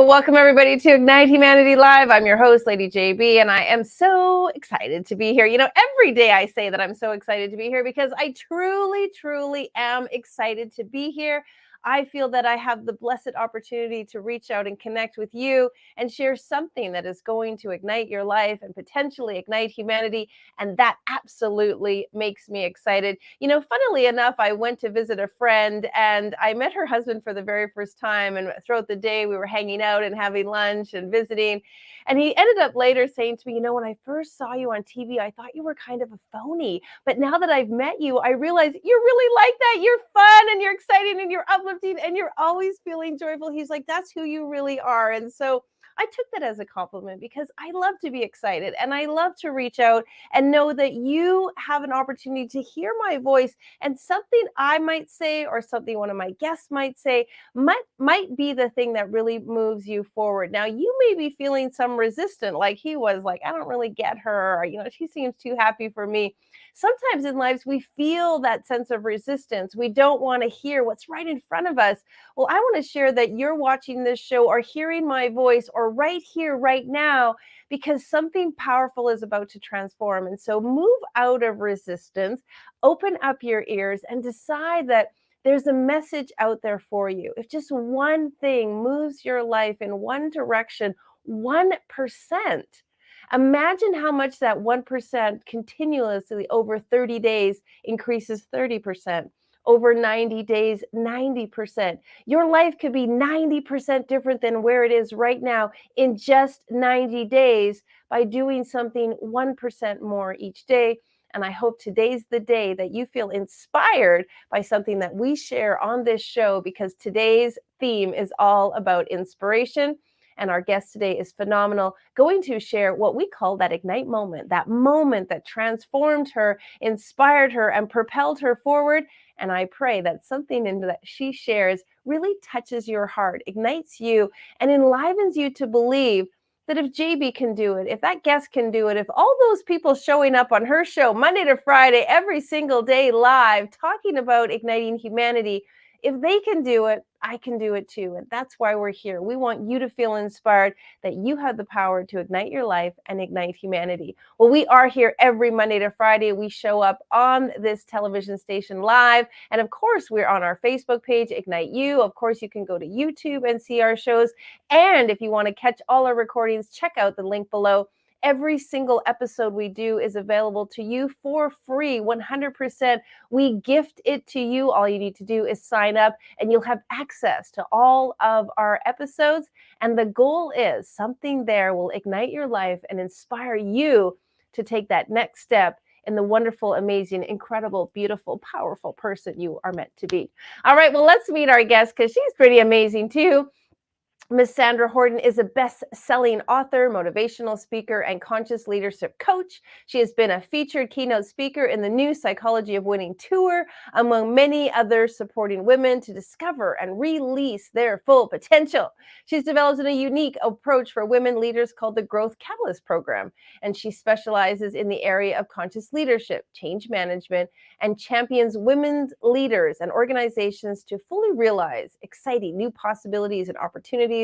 Well, welcome everybody to Ignite Humanity Live. I'm your host, Lady JB, and I am so excited to be here. Every day I say that I'm so excited to be here because I truly, truly am excited to be here. I feel that I have the blessed opportunity to reach out and connect with you and share something that is going to ignite your life and potentially ignite humanity. And that absolutely makes me excited. Funnily enough, I went to visit a friend and I met her husband for the very first time. And throughout the day, we were hanging out and having lunch and visiting. And he ended up later saying to me, when I first saw you on TV, I thought you were kind of a phony. But now that I've met you, I realize you're really like that. You're fun and you're exciting and you're uplifting and you're always feeling joyful. He's like, that's who you really are. And so I took that as a compliment because I love to be excited and I love to reach out and know that you have an opportunity to hear my voice, and something I might say or something one of my guests might say might be the thing that really moves you forward. Now, you may be feeling some resistance, like he was, like, I don't really get her, or, she seems too happy for me. Sometimes in lives we feel that sense of resistance. We don't want to hear what's right in front of us. Well, I want to share that you're watching this show or hearing my voice or right here, right now, because something powerful is about to transform. And so move out of resistance, open up your ears, and decide that there's a message out there for you. If just one thing moves your life in one direction, 1%, imagine how much that 1% continuously over 30 days increases 30%. Over 90 days, 90%. Your life could be 90% different than where it is right now in just 90 days by doing something 1% more each day. And I hope today's the day that you feel inspired by something that we share on this show, because today's theme is all about inspiration. And our guest today is phenomenal, going to share what we call that ignite moment that transformed her, inspired her, and propelled her forward. And I pray that something in that she shares really touches your heart, ignites you, and enlivens you to believe that if JB can do it, if that guest can do it, if all those people showing up on her show Monday to Friday, every single day live, talking about igniting humanity, if they can do it, I can do it too. And that's why we're here. We want you to feel inspired that you have the power to ignite your life and ignite humanity. Well, we are here every Monday to Friday. We show up on this television station live. And of course, we're on our Facebook page, Ignite You. Of course, you can go to YouTube and see our shows. And if you want to catch all our recordings, check out the link below. Every single episode we do is available to you for free, 100%. We gift it to you. All you need to do is sign up and you'll have access to all of our episodes. And the goal is something there will ignite your life and inspire you to take that next step in the wonderful, amazing, incredible, beautiful, powerful person you are meant to be. All right, well, let's meet our guest because she's pretty amazing too. Ms. Sandra Horton is a best-selling author, motivational speaker, and conscious leadership coach. She has been a featured keynote speaker in the new Psychology of Winning tour, among many others, supporting women to discover and release their full potential. She's developed a unique approach for women leaders called the Growth Catalyst Program, and she specializes in the area of conscious leadership, change management, and champions women's leaders and organizations to fully realize exciting new possibilities and opportunities.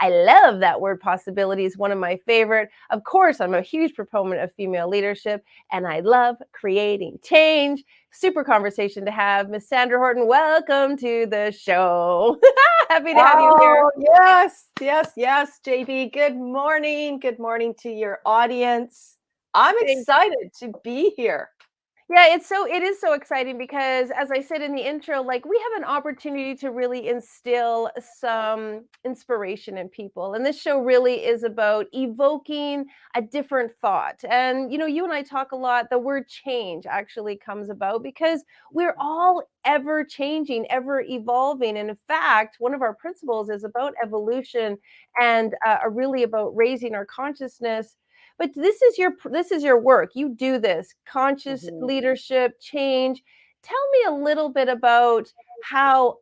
I love that word possibilities, one of my favorite. Of course, I'm a huge proponent of female leadership, and I love creating change. Super conversation to have. Miss Sandra Horton, welcome to the show. Happy to have you here. Yes, JB. Good morning. Good morning to your audience. I'm excited to be here. Yeah, it is so exciting because, as I said in the intro, like, we have an opportunity to really instill some inspiration in people. And this show really is about evoking a different thought. And, you and I talk a lot, the word change actually comes about because we're all ever changing, ever evolving. And in fact, one of our principles is about evolution and really about raising our consciousness. But this is your work. You do this conscious leadership, change. Tell me a little bit about how,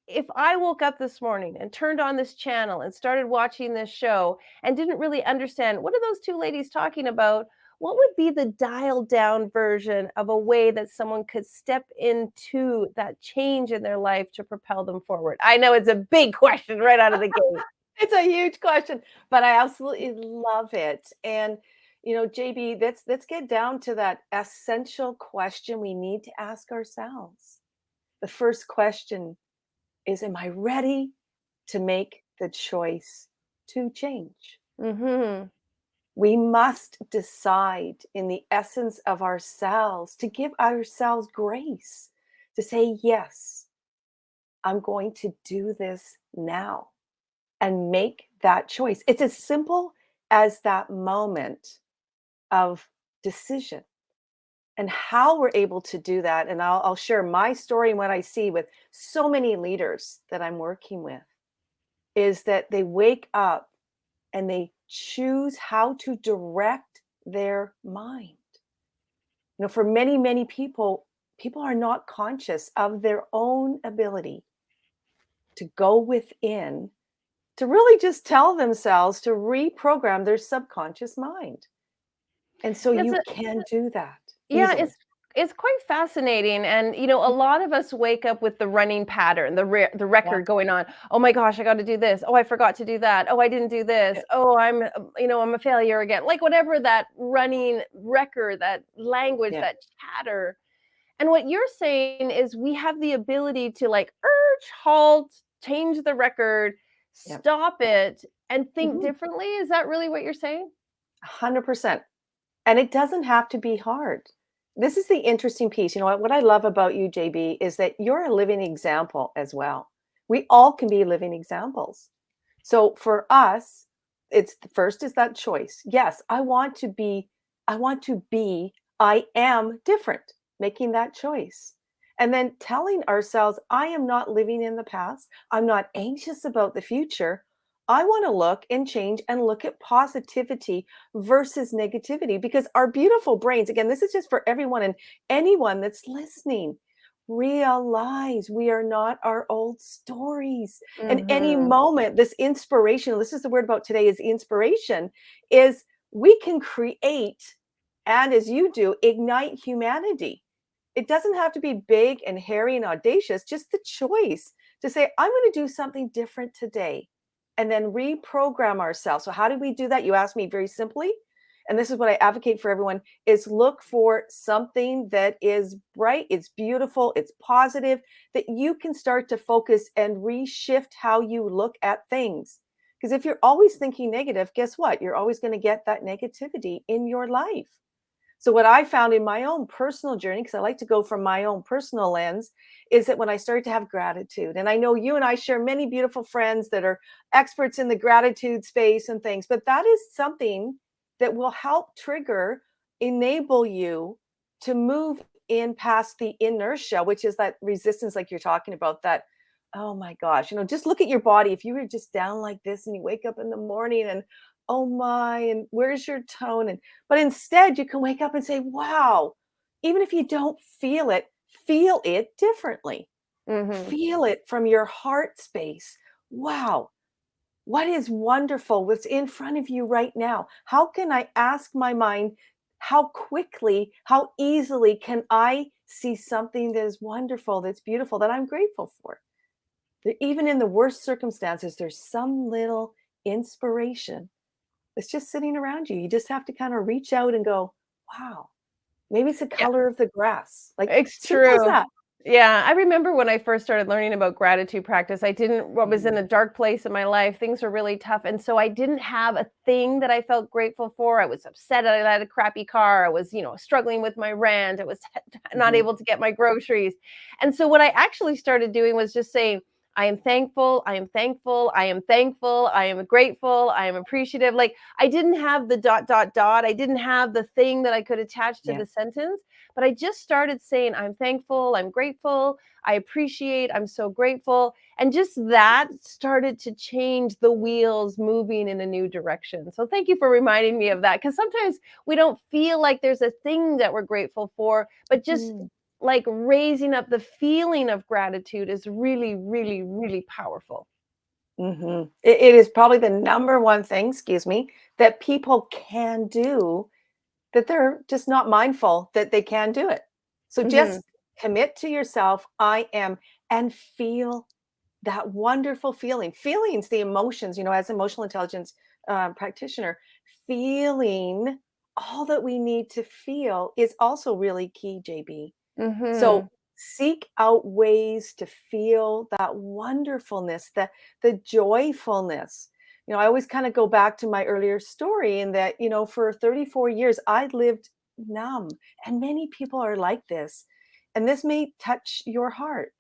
if I woke up this morning and turned on this channel and started watching this show and didn't really understand what are those two ladies talking about, what would be the dialed down version of a way that someone could step into that change in their life to propel them forward? I know it's a big question right out of the gate. It's a huge question, but I absolutely love it. And JB, let's get down to that essential question we need to ask ourselves. The first question is, am I ready to make the choice to change? Mhm. We must decide in the essence of ourselves to give ourselves grace to say, yes, I'm going to do this now and make that choice. It's as simple as that moment of decision and how we're able to do that. And I'll share my story and what I see with so many leaders that I'm working with is that they wake up and they choose how to direct their mind. For many, many people, people are not conscious of their own ability to go within, to really just tell themselves to reprogram their subconscious mind. And so It's you a can do that Yeah, easily. it's quite fascinating, and a lot of us wake up with the running pattern, the Yeah. record going on. Oh my gosh, I got to do this. Oh, I forgot to do that. Oh, I didn't do this. Yeah. Oh, I'm a failure again. Like whatever that running record, that language, Yeah. that chatter. And what you're saying is we have the ability to like urge, halt, change the record, Yeah. stop it, and think Mhm. differently. Is that really what you're saying? 100%. And it doesn't have to be hard. This is the interesting piece. You know what I love about you, JB, is that you're a living example as well. We all can be living examples. So for us, it's the first is that choice. Yes, I am different, making that choice. And then telling ourselves, I am not living in the past. I'm not anxious about the future. I want to look and change and look at positivity versus negativity because our beautiful brains, again, this is just for everyone and anyone that's listening, realize we are not our old stories. And any Mhm. moment, this inspiration, this is the word about today is inspiration, is we can create and as you do, ignite humanity. It doesn't have to be big and hairy and audacious, just the choice to say, I'm going to do something different today and then reprogram ourselves. So how do we do that? You asked me very simply. And this is what I advocate for everyone is look for something that is bright, it's beautiful, it's positive, that you can start to focus and reshift how you look at things. Because if you're always thinking negative, guess what? You're always going to get that negativity in your life. So what I found in my own personal journey, because I like to go from my own personal lens, is that when I started to have gratitude, and I know you and I share many beautiful friends that are experts in the gratitude space and things, but that is something that will help trigger, enable you to move in past the inertia, which is that resistance, like you're talking about, that, oh my gosh, just look at your body. If you were just down like this and you wake up in the morning and, oh my, and where's your tone? But instead, you can wake up and say, wow, even if you don't feel it differently. Mhm. Feel it from your heart space. Wow, what is wonderful? What's in front of you right now? How can I ask my mind, how quickly, how easily can I see something that is wonderful, that's beautiful, that I'm grateful for? That even in the worst circumstances, there's some little inspiration it's just sitting around you. You just have to kind of reach out and go, wow, maybe it's the Yeah. color of the grass. Like It's simple as true. that. Yeah, I remember when I first started learning about gratitude practice, I was in Mhm, a dark place in my life. Things were really tough, and so I didn't have a thing that I felt grateful for. I was upset that I had a crappy car. I was, struggling with my rent. I was not mhm, able to get my groceries. And so what I actually started doing was just saying, I am thankful, I am thankful, I am thankful, I am grateful, I am appreciative. Like I didn't have the dot dot dot. I didn't have the thing that I could attach to yeah. the sentence. But I just started saying, I'm thankful, I'm grateful, I appreciate, I'm so grateful. And just that started to change the wheels moving in a new direction. So thank you for reminding me of that. Because sometimes we don't feel like there's a thing that we're grateful for, but just Mhm, like raising up the feeling of gratitude is really, really, really powerful. mhm. It is probably the number one thing, excuse me, that people can do that they're just not mindful that they can do it. So Hmm. just commit to yourself, I am, and feel that wonderful feeling. Feelings, the emotions, as emotional intelligence practitioner, feeling all that we need to feel is also really key, JB. Mm-hmm. So seek out ways to feel that wonderfulness, the joyfulness. I always kind of go back to my earlier story in that, for 34 years, I lived numb. And many people are like this. And this may touch your heart.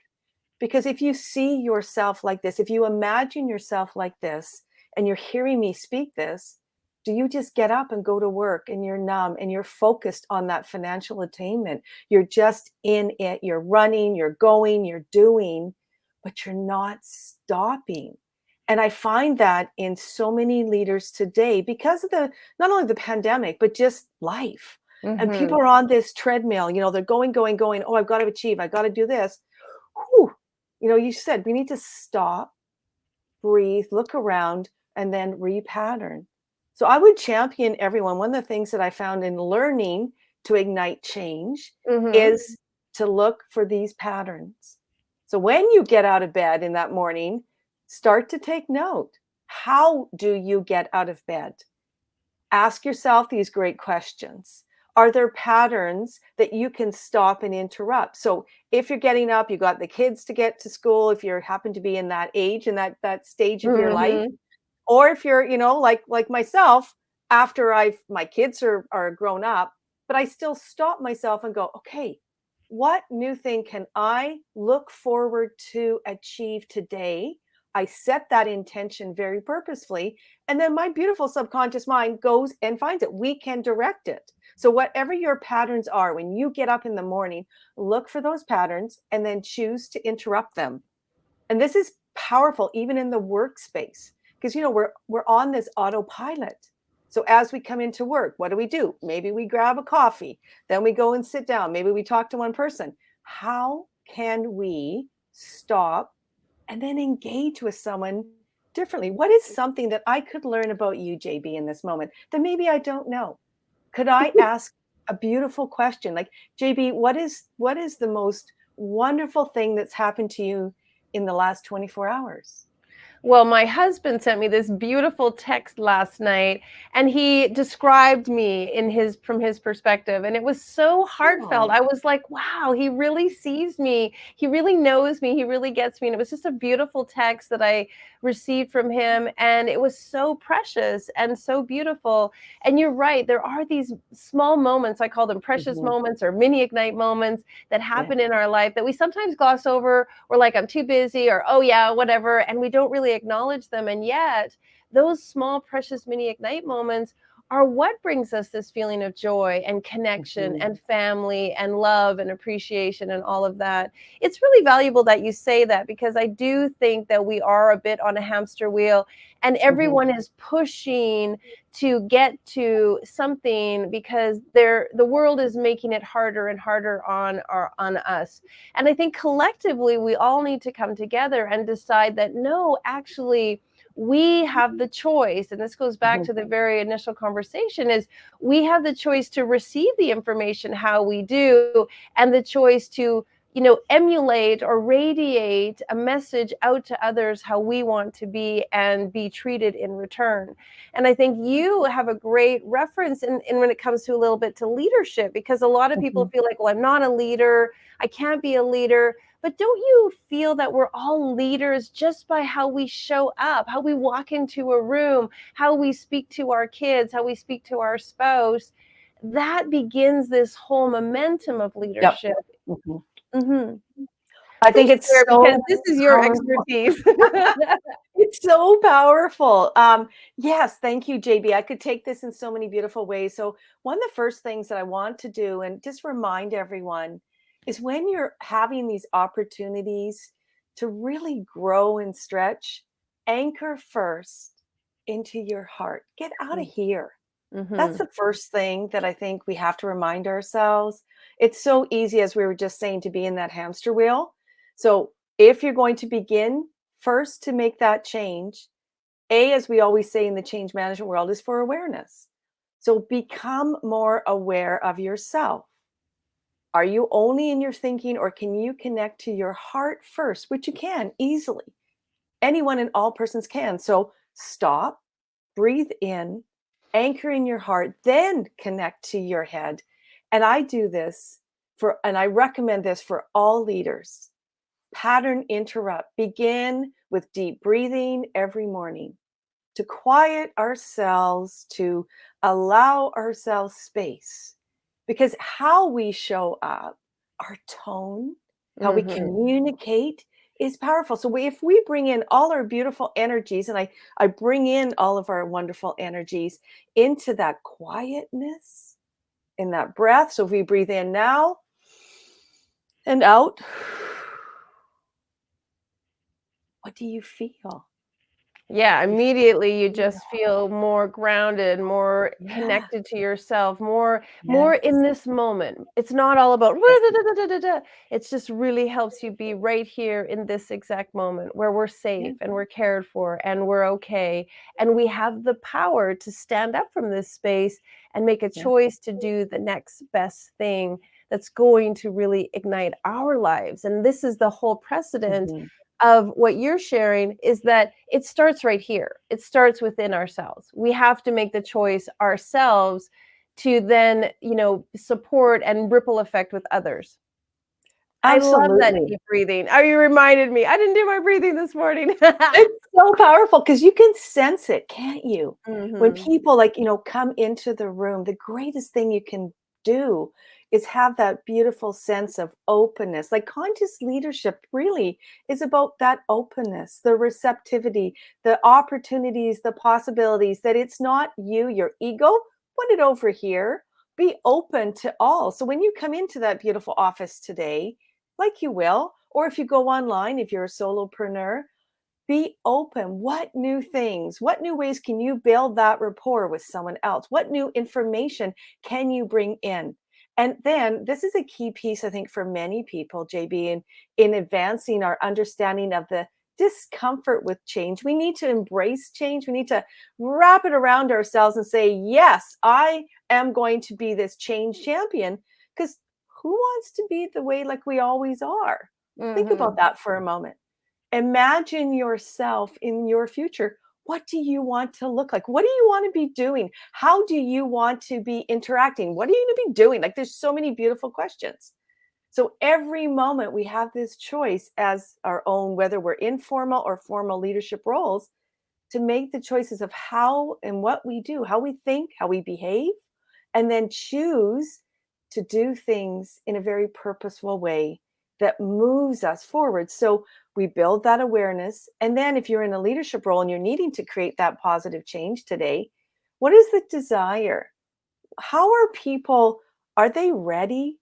Because if you see yourself like this, if you imagine yourself like this, and you're hearing me speak this, do you just get up and go to work and you're numb and you're focused on that financial attainment? You're just in it. You're running, you're going, you're doing, but you're not stopping. And I find that in so many leaders today because of not only the pandemic, but just life. And Mm-hmm. people are on this treadmill, they're going, going, going. Oh, I've got to achieve, I've got to do this. Whew. You said we need to stop, breathe, look around, and then repattern. So I would champion everyone. One of the things that I found in learning to ignite change Mm-hmm. is to look for these patterns. So when you get out of bed in that morning, start to take note. How do you get out of bed? Ask yourself these great questions. Are there patterns that you can stop and interrupt? So if you're getting up, you got the kids to get to school, if you happen to be in that age and that stage of your life, Mm-hmm. or if you're, like myself, after my kids are grown up, but I still stop myself and go, okay, what new thing can I look forward to achieve today? I set that intention very purposefully, and then my beautiful subconscious mind goes and finds it. We can direct it. So whatever your patterns are, when you get up in the morning, look for those patterns and then choose to interrupt them. And this is powerful even in the workspace because we're on this autopilot. So as we come into work, what do? Maybe we grab a coffee, then we go and sit down, maybe we talk to one person. How can we stop and then engage with someone differently? What is something that I could learn about you, JB, in this moment that maybe I don't know? Could I ask a beautiful question like, JB, what is the most wonderful thing that's happened to you in the last 24 hours? Well, my husband sent me this beautiful text last night, and he described me from his perspective, and it was so heartfelt. Oh. I was like, wow, he really sees me. He really knows me. He really gets me. And it was just a beautiful text that I received from him, and it was so precious and so beautiful. And you're right, there are these small moments, I call them precious Mhm. moments or mini ignite moments that Yeah. happen in our life that we sometimes gloss over. We're like, I'm too busy, or oh yeah, whatever, and we don't really acknowledge them. And yet those small precious mini ignite moments are what brings us this feeling of joy and connection Mhm. and family and love and appreciation and all of that. It's really valuable that you say that, because I do think that we are a bit on a hamster wheel, and Mhm. everyone is pushing to get to something because the world is making it harder and harder on us. And I think collectively we all need to come together and decide that no, actually we have the choice. And this goes back Mhm. to the very initial conversation, is we have the choice to receive the information how we do, and the choice to emulate or radiate a message out to others how we want to be and be treated in return. And I think you have a great reference in when it comes to a little bit to leadership, because a lot of people Mhm. feel like, well, I'm not a leader, I can't be a leader. But don't you feel that we're all leaders just by how we show up, how we walk into a room, how we speak to our kids, how we speak to our spouse? That begins this whole momentum of Yep. leadership. Mhm. Mhm. I think Please it's share, because so this is your powerful. expertise. It's so powerful. Yes, thank you, JB. I could take this in so many beautiful ways. So, one of the first things that I want to do, and just remind everyone, is when you're having these opportunities to really grow and stretch, anchor first into your heart. Get out of here. That's Mhm. the first thing that I think we have to remind ourselves. It's so easy, as we were just saying, to be in that hamster wheel. So if you're going to begin first to make that change, as we always say in the change management world, is for awareness. So become more aware of yourself. Are you only in your thinking, or can you connect to your heart first, which you can easily? anyone and all persons can. So stop, breathe in, anchor in your heart, then connect to your head. And I do this and I recommend this for all leaders. Pattern interrupt. Begin with deep breathing every morning to quiet ourselves, to allow ourselves space. Because how we show up, our tone, how we communicate is powerful. So if we bring in all our beautiful energies, and I bring in all of our wonderful energies into that quietness, in that breath. So if we breathe in now and out, what do you feel? Yeah, You immediately you feel, just feel more grounded, more yeah, connected to yourself, more in yes, this moment. It's not all about yes, it just really helps you be right here in this exact moment where we're yeah, safe and we're cared for and we're okay. And we have the power to stand up from this space and make a yeah. choice to do the next best thing that's going to really ignite our lives. And this is the whole precedent Mhm. of what you're sharing, is that it starts right here. It starts within ourselves. We have to make the choice ourselves to then, support and ripple effect with others. I love that Absolutely. deep breathing. Oh, you reminded me. I didn't do my breathing this morning. It's so powerful because you can sense it, can't you? When Mhm. people like, come into the room, the greatest thing you can do is have that beautiful sense of openness. Like conscious leadership really is about that openness, the receptivity, the opportunities, the possibilities, that it's not you, your ego, put it over here. Be open to all. So when you come into that beautiful office today, like you will, or if you go online, if you're a solopreneur, be open. What new things, what new ways can you build that rapport with someone else? What new information can you bring in? And then this is a key piece, I think, for many people, JB, in advancing our understanding of the discomfort with change. We need to embrace change. We need to wrap it around ourselves and say, yes, I am going to be this change champion. Because who wants to be the way like we always are? Think about Mhm. that for a moment. Imagine yourself in your future. What do you want to look like? What do you want to be doing? How do you want to be interacting? What are you going to be doing? Like, there's so many beautiful questions. So, every moment we have this choice as our own, whether we're informal or formal leadership roles, to make the choices of how and what we do, how we think, how we behave, and then choose to do things in a very purposeful way that moves us forward. So we build that awareness. And then if you're in a leadership role and you're needing to create that positive change today, what is the desire? How are people, are they ready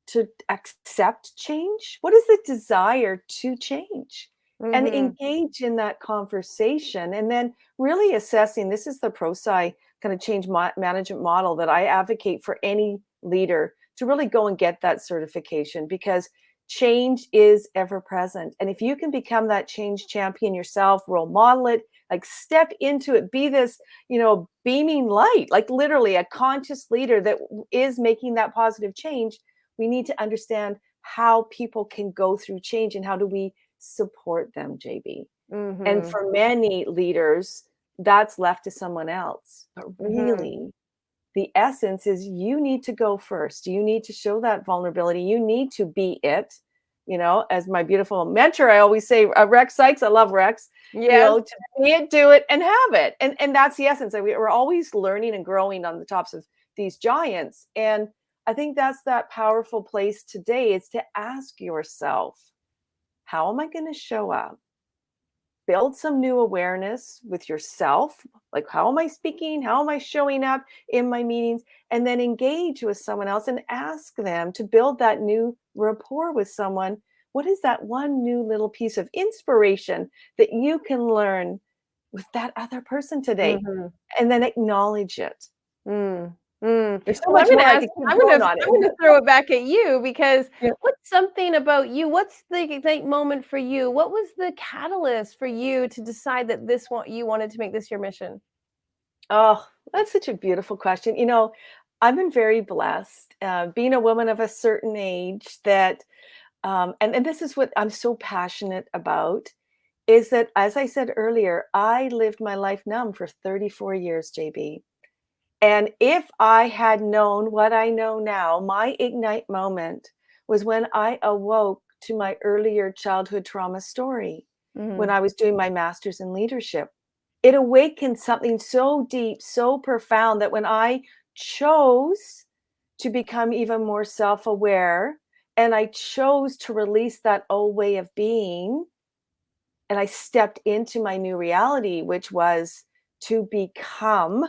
to accept change? What is the desire to change? And Mhm. engage in that conversation. And then really assessing, this is the ProSci kind of change management model that I advocate for any leader to really go and get that certification, because change is ever present. And if you can become that change champion yourself, role model it, like step into it, be this, beaming light, like literally a conscious leader that is making that positive change. We need to understand how people can go through change and how do we support them, JB. And Mhm. for many leaders, that's left to someone else. But Mhm. really, the essence is you need to go first. You need to show that vulnerability. You need to be it. As my beautiful mentor, I always say, Rex Sykes, I love Rex, Yes. to be it, do it, and have it. And that's the essence. We're always learning and growing on the tops of these giants. And I think that's that powerful place today, is to ask yourself, how am I going to show up? Build some new awareness with yourself. Like, how am I speaking? How am I showing up in my meetings? And then engage with someone else and ask them to build that new rapport with someone. What is that one new little piece of inspiration that you can learn with that other person today? Mhm. And then acknowledge it. Mm, mm. There's so Well, I'm much gonna more I ask could keep I'm going gonna on I'm it. gonna throw it back at you, because Yeah. what's something about you? What's the like moment for you? What was the catalyst for you to decide that you wanted to make this your mission? Oh, that's such a beautiful question. I've been very blessed, being a woman of a certain age, that, and this is what I'm so passionate about, is that, as I said earlier, I lived my life numb for 34 years, JB. And if I had known what I know now, my ignite moment was when I awoke to my earlier childhood trauma story when Mhm. I was doing my master's in leadership. It awakened something so deep, so profound that when I chose to become even more self aware and I chose to release that old way of being, and I stepped into my new reality, which was to become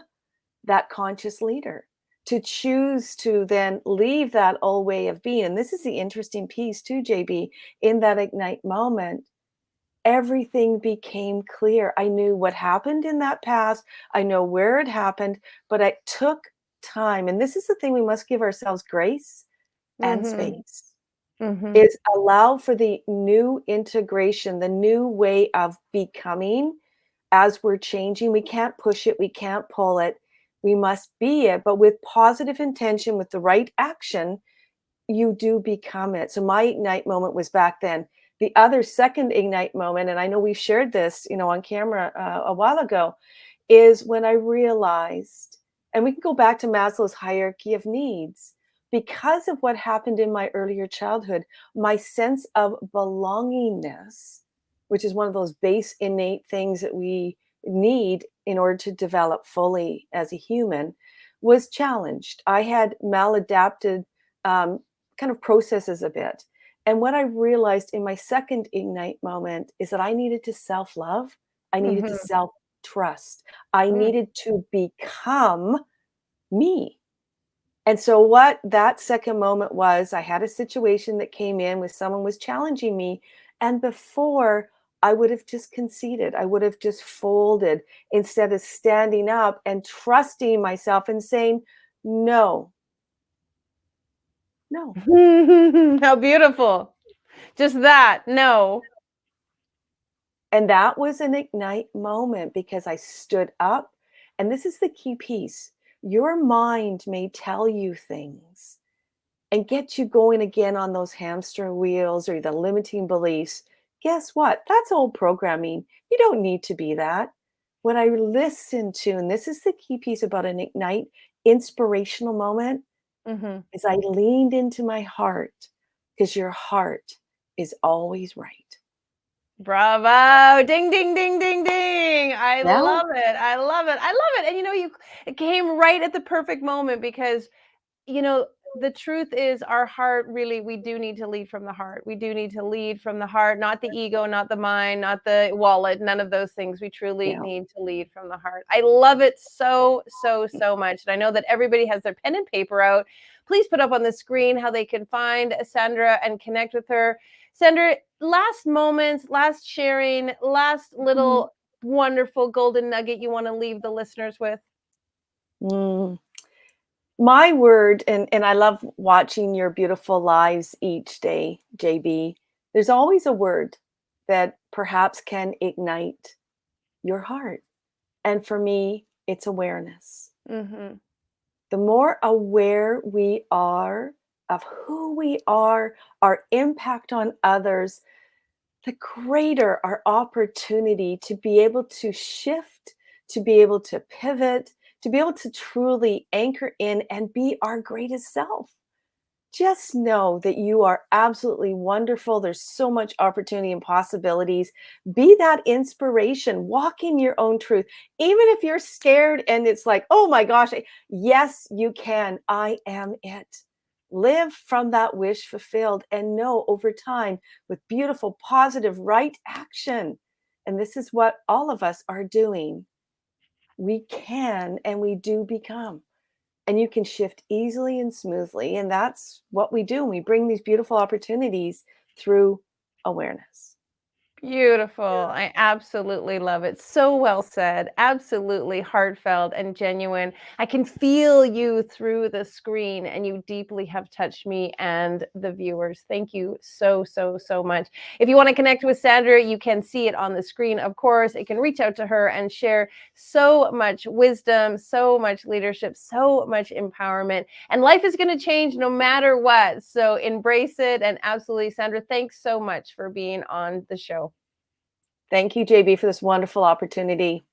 that conscious leader, to choose to then leave that old way of being. And this is the interesting piece too, JB, in that ignite moment. Everything became clear. I knew what happened in that past. I know where it happened, but it took time. And this is the thing, we must give ourselves grace and Mhm. space, Mhm. is allow for the new integration, the new way of becoming as we're changing. We can't push it, we can't pull it. We must be it, but with positive intention, with the right action, you do become it. So my ignite moment was back then. The other second ignite moment, and I know we've shared this, on camera a while ago, is when I realized, and we can go back to Maslow's hierarchy of needs, because of what happened in my earlier childhood, my sense of belongingness, which is one of those base innate things that we need in order to develop fully as a human, was challenged. I had maladapted um, kind of processes a bit. And what I realized in my second ignite moment is that I needed to self love, I needed to Mhm. self trust, I Mm. needed to become me. And so, what that second moment was, I had a situation that came in with someone was challenging me. And before, I would have just conceded, I would have just folded instead of standing up and trusting myself and saying, no, no. How beautiful. Just that. No. And that was an ignite moment because I stood up. And this is the key piece. Your mind may tell you things and get you going again on those hamster wheels or the limiting beliefs. Guess what? That's old programming. You don't need to be that. What I listen to, and this is the key piece about an ignite inspirational moment, Mhm. is I leaned into my heart because your heart is always right. Bravo. Ding, ding, ding, ding, ding. I Yeah. love it. I love it. I love it. And it came right at the perfect moment because the truth is our heart really, we do need to lead from the heart. We do need to lead from the heart, not the ego, not the mind, not the wallet, none of those things. We truly Yeah. need to lead from the heart. I love it so, so, so much. And I know that everybody has their pen and paper out. Please put up on the screen how they can find Sandra and connect with her. Sandra, last moments, last sharing, last Mhm. little wonderful golden nugget you want to leave the listeners with? Mm. My word, and I love watching your beautiful lives each day, JB. There's always a word that perhaps can ignite your heart. And for me, it's awareness. Mhm. The more aware we are of who we are, our impact on others, the greater our opportunity to be able to shift, to be able to pivot, to be able to truly anchor in and be our greatest self. Just know that you are absolutely wonderful. There's so much opportunity and possibilities. Be that inspiration, walk in your own truth. Even if you're scared and it's like, oh my gosh, yes, you can. I am it. Live from that wish fulfilled and know over time with beautiful, positive, right action. And this is what all of us are doing. We can and we do become, and you can shift easily and smoothly. And that's what we do. We bring these beautiful opportunities through awareness. Beautiful. I absolutely love it. So well said. Absolutely heartfelt and genuine. I can feel you through the screen, and you deeply have touched me and the viewers. Thank you so, so, so much. If you want to connect with Sandra, you can see it on the screen. Of course, you can reach out to her and share so much wisdom, so much leadership, so much empowerment. And life is going to change no matter what. So embrace it. And absolutely, Sandra, thanks so much for being on the show. Thank you, JB, for this wonderful opportunity.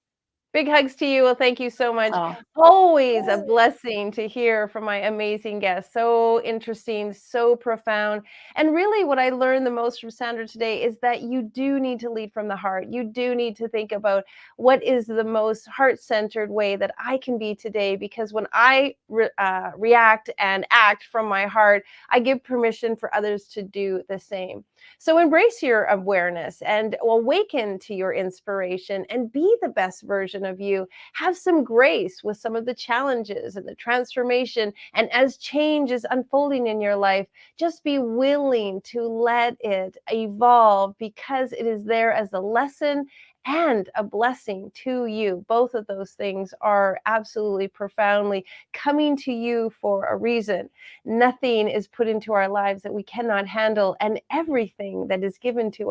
Big hugs to you. Well, thank you so much. Oh, Always a blessing to hear from my amazing guests. So interesting, so profound. And really, what I learned the most from Sandra today is that you do need to lead from the heart. You do need to think about what is the most heart-centered way that I can be today. Because when I react and act from my heart, I give permission for others to do the same. So embrace your awareness and awaken to your inspiration and be the best version of you. Have some grace with some of the challenges and the transformation. And as change is unfolding in your life, just be willing to let it evolve because it is there as a lesson and a blessing to you. Both of those things are absolutely profoundly coming to you for a reason. Nothing is put into our lives that we cannot handle, and everything that is given to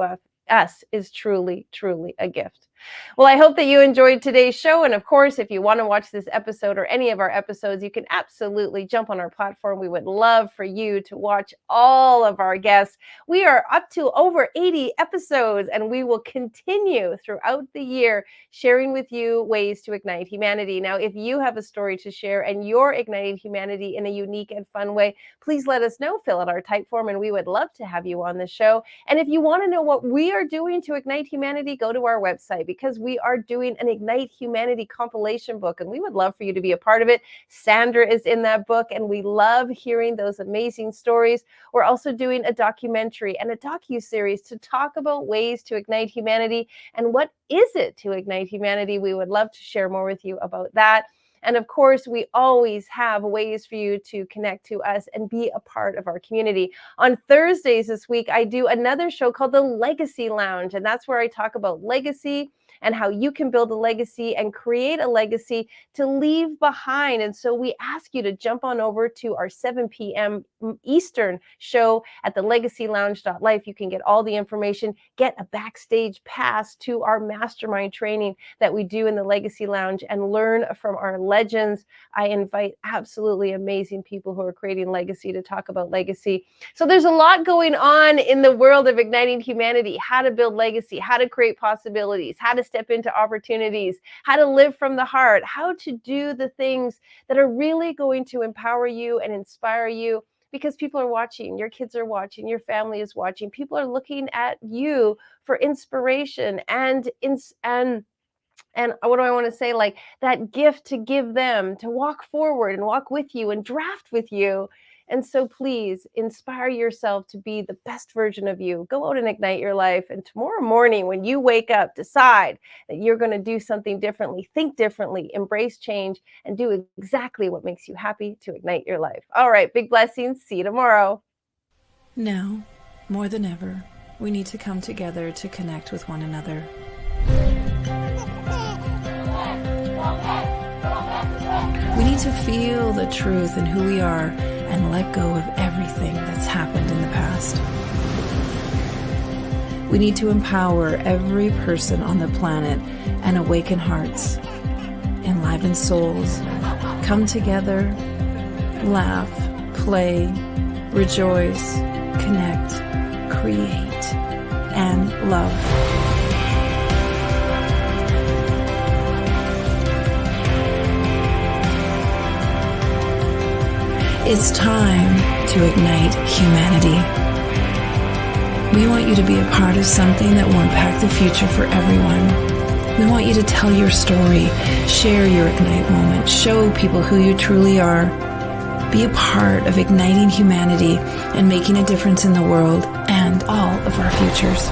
us is truly, truly a gift. Well, I hope that you enjoyed today's show. And of course, if you want to watch this episode or any of our episodes, you can absolutely jump on our platform. We would love for you to watch all of our guests. We are up to over 80 episodes, and we will continue throughout the year sharing with you ways to ignite humanity. Now, if you have a story to share and you're igniting humanity in a unique and fun way, please let us know. Fill out our type form, and we would love to have you on the show. And if you want to know what we are doing to ignite humanity, go to our website, because we are doing an Ignite Humanity compilation book, and we would love for you to be a part of it. Sandra is in that book, and we love hearing those amazing stories. We're also doing a documentary and a docu-series to talk about ways to ignite humanity and what is it to ignite humanity. We would love to share more with you about that. And of course, we always have ways for you to connect to us and be a part of our community. On Thursdays this week, I do another show called The Legacy Lounge, and that's where I talk about legacy and how you can build a legacy and create a legacy to leave behind. And so we ask you to jump on over to our 7 p.m. Eastern show at thelegacylounge.life. You can get all the information, get a backstage pass to our mastermind training that we do in the Legacy Lounge, and learn from our legends. I invite absolutely amazing people who are creating legacy to talk about legacy. So there's a lot going on in the world of igniting humanity: how to build legacy, how to create possibilities, how to step into opportunities, how to live from the heart, how to do the things that are really going to empower you and inspire you, because people are watching, your kids are watching, your family is watching, people are looking at you for inspiration and what do I want to say? Like that gift to give them, to walk forward and walk with you and draft with you. And so please inspire yourself to be the best version of you. Go out and ignite your life. And tomorrow morning, when you wake up, decide that you're going to do something differently, think differently, embrace change, and do exactly what makes you happy to ignite your life. All right, big blessings. See you tomorrow. Now, more than ever, we need to come together to connect with one another. We need to feel the truth in who we are and let go of everything that's happened in the past. We need to empower every person on the planet and awaken hearts, enliven souls, come together, laugh, play, rejoice, connect, create, and love. It's time to ignite humanity. We want you to be a part of something that will impact the future for everyone. We want you to tell your story, share your Ignite moment, show people who you truly are. Be a part of igniting humanity and making a difference in the world and all of our futures.